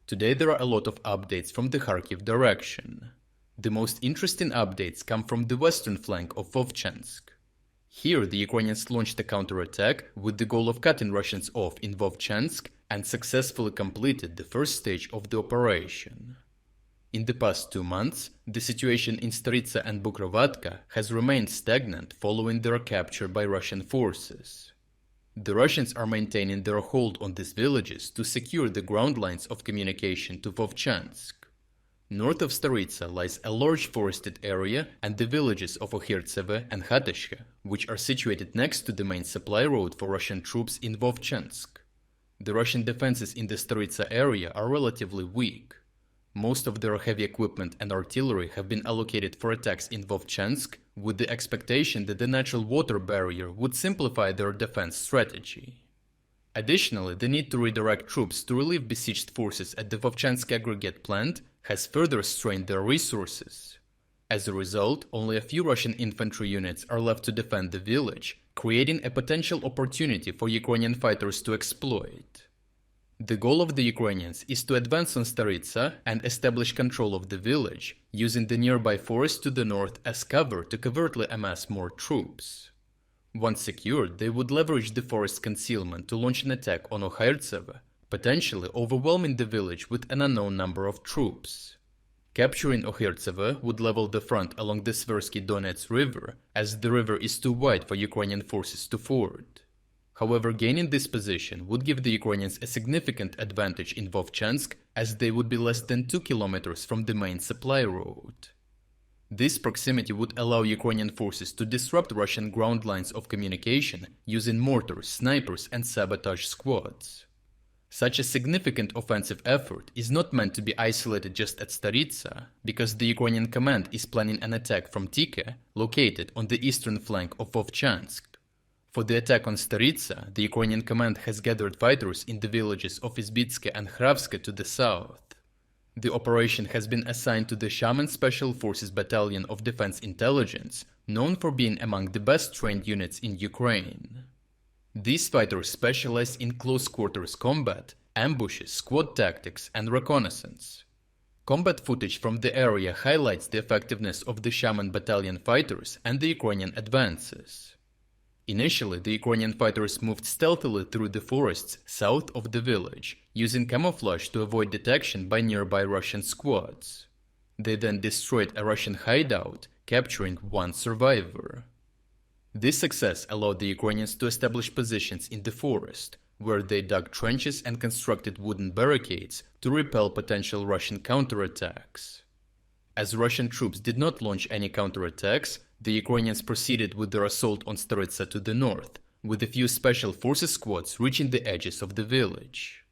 Today there are a lot of updates from the Kharkiv direction. The most interesting updates come from the western flank of Vovchansk. Here the Ukrainians launched a counterattack with the goal of cutting Russians off in Vovchansk and successfully completed the first stage of the operation. In the past 2 months, the situation in Staritsa and Bugrovatka has remained stagnant following their capture by Russian forces. The Russians are maintaining their hold on these villages to secure the ground lines of communication to Vovchansk. North of Starytsia lies a large forested area and the villages of Ohirtseve and Hatysche, which are situated next to the main supply road for Russian troops in Vovchansk. The Russian defenses in the Staritsia area are relatively weak. Most of their heavy equipment and artillery have been allocated for attacks in Vovchansk, with the expectation that the natural water barrier would simplify their defense strategy. Additionally, the need to redirect troops to relieve besieged forces at the Vovchansk aggregate plant has further strained their resources. As a result, only a few Russian infantry units are left to defend the village, creating a potential opportunity for Ukrainian fighters to exploit. The goal of the Ukrainians is to advance on Staritsa and establish control of the village, using the nearby forest to the north as cover to covertly amass more troops. Once secured, they would leverage the forest concealment to launch an attack on Ohirtseve, potentially overwhelming the village with an unknown number of troops. Capturing Ohirtseve would level the front along the Siverski Donets River, as the river is too wide for Ukrainian forces to ford. However, gaining this position would give the Ukrainians a significant advantage in Vovchansk, as they would be less than 2 kilometers from the main supply road. This proximity would allow Ukrainian forces to disrupt Russian ground lines of communication using mortars, snipers and sabotage squads. Such a significant offensive effort is not meant to be isolated just at Staritsa, because the Ukrainian command is planning an attack from Tike, located on the eastern flank of Vovchansk. For the attack on Staritsa, the Ukrainian command has gathered fighters in the villages of Izbitske and Kharkiv to the south. The operation has been assigned to the Shaman Special Forces Battalion of Defense Intelligence, known for being among the best trained units in Ukraine. These fighters specialize in close quarters combat, ambushes, squad tactics, and reconnaissance. Combat footage from the area highlights the effectiveness of the Shaman Battalion fighters and the Ukrainian advances. Initially, the Ukrainian fighters moved stealthily through the forests south of the village, using camouflage to avoid detection by nearby Russian squads. They then destroyed a Russian hideout, capturing one survivor. This success allowed the Ukrainians to establish positions in the forest, where they dug trenches and constructed wooden barricades to repel potential Russian counterattacks. As Russian troops did not launch any counterattacks, the Ukrainians proceeded with their assault on Staritsa to the north, with a few special forces squads reaching the edges of the village.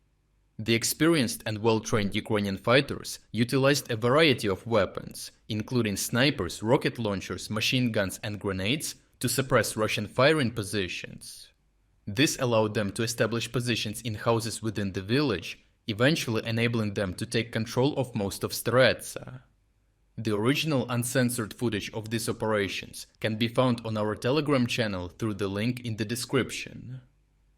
The experienced and well-trained Ukrainian fighters utilized a variety of weapons, including snipers, rocket launchers, machine guns and grenades, to suppress Russian firing positions. This allowed them to establish positions in houses within the village, eventually enabling them to take control of most of Staritsa. The original uncensored footage of these operations can be found on our Telegram channel through the link in the description.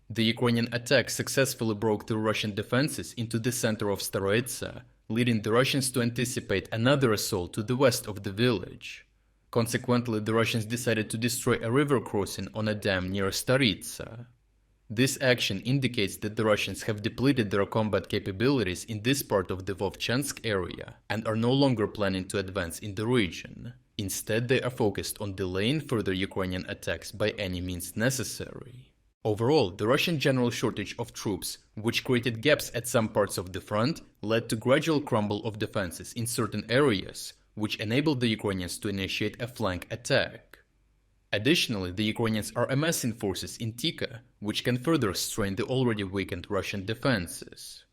The Ukrainian attack successfully broke through Russian defenses into the center of Starytsia, leading the Russians to anticipate another assault to the west of the village. Consequently, the Russians decided to destroy a river crossing on a dam near Starytsia. This action indicates that the Russians have depleted their combat capabilities in this part of the Vovchansk area and are no longer planning to advance in the region. Instead, they are focused on delaying further Ukrainian attacks by any means necessary. Overall, the Russian general shortage of troops, which created gaps at some parts of the front, led to gradual crumble of defenses in certain areas, which enabled the Ukrainians to initiate a flank attack. Additionally, the Ukrainians are amassing forces in Tika, which can further strain the already weakened Russian defenses.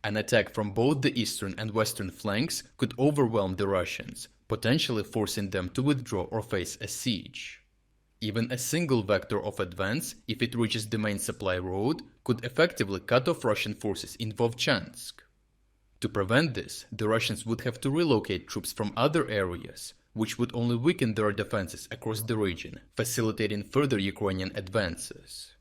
An attack from both the eastern and western flanks could overwhelm the Russians, potentially forcing them to withdraw or face a siege. Even a single vector of advance, if it reaches the main supply road, could effectively cut off Russian forces in Vovchansk. To prevent this, the Russians would have to relocate troops from other areas, which would only weaken their defenses across the region, facilitating further Ukrainian advances.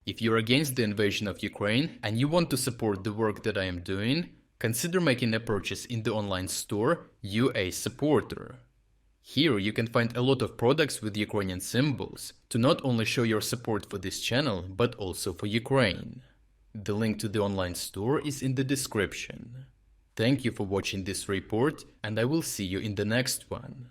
If you're against the invasion of Ukraine and you want to support the work that I am doing, Consider making a purchase in the online store UA Supporter. Here you can find a lot of products with Ukrainian symbols to not only show your support for this channel, but also for Ukraine. The link to the online store is in the description. Thank you for watching this report, and I will see you in the next one.